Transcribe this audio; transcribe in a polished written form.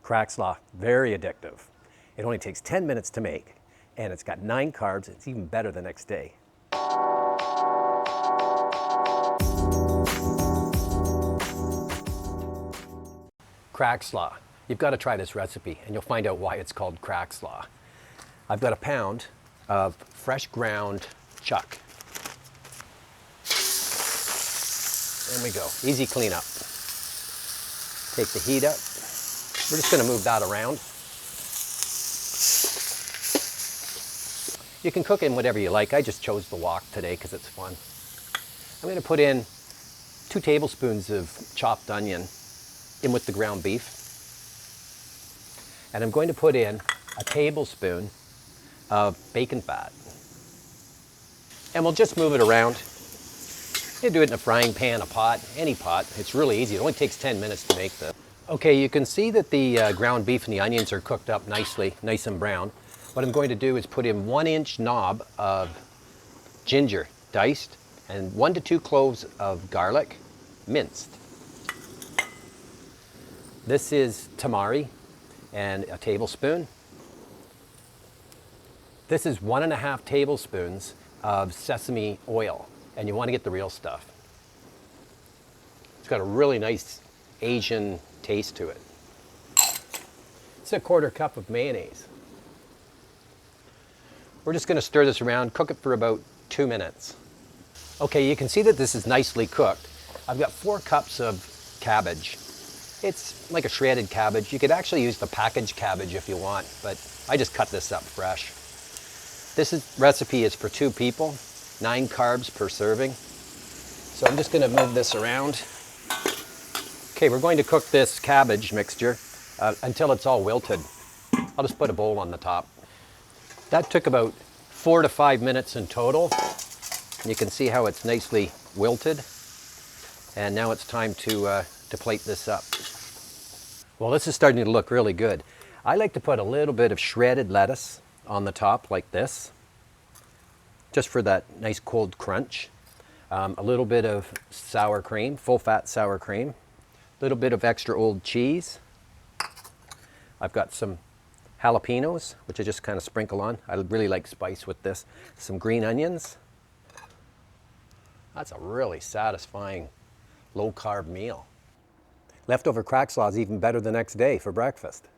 Crack slaw, very addictive. It only takes 10 minutes to make, and it's got 9 carbs. It's even better the next day. Crack slaw. You've got to try this recipe, and you'll find out why it's called crack slaw. I've got a pound of fresh ground chuck. There we go, easy cleanup. Take the heat up. We're just going to move that around. You can cook in whatever you like. I just chose the wok today because it's fun. I'm going to put in 2 tablespoons of chopped onion in with the ground beef. And I'm going to put in a tablespoon of bacon fat. And we'll just move it around. You can do it in a frying pan, a pot, any pot. It's really easy. It only takes 10 minutes to make this. Okay, you can see that the ground beef and the onions are cooked up nicely, nice and brown. What I'm going to do is put in 1-inch knob of ginger, diced, and 1 to 2 cloves of garlic, minced. This is tamari, and a tablespoon. This is 1.5 tablespoons of sesame oil, and you want to get the real stuff. It's got a really nice Asian taste to it. It's a 1/4 cup of mayonnaise. We're just going to stir this around, cook it for about 2 minutes. Okay, you can see that this is nicely cooked. I've got 4 cups of cabbage. It's like a shredded cabbage. You could actually use the packaged cabbage if you want, but I just cut this up fresh. Recipe is for 2 people, 9 carbs per serving. So I'm just going to move this around. Okay, we're going to cook this cabbage mixture until it's all wilted. I'll just put a bowl on the top. That took about 4 to 5 minutes in total. You can see how it's nicely wilted. And now it's time to plate this up. Well, this is starting to look really good. I like to put a little bit of shredded lettuce on the top like this, just for that nice cold crunch. A little bit of sour cream, full fat sour cream. A little bit of extra old cheese. I've got some jalapenos, which I just kind of sprinkle on. I really like spice with this. Some green onions. That's a really satisfying low-carb meal. Leftover crack slaw is even better the next day for breakfast.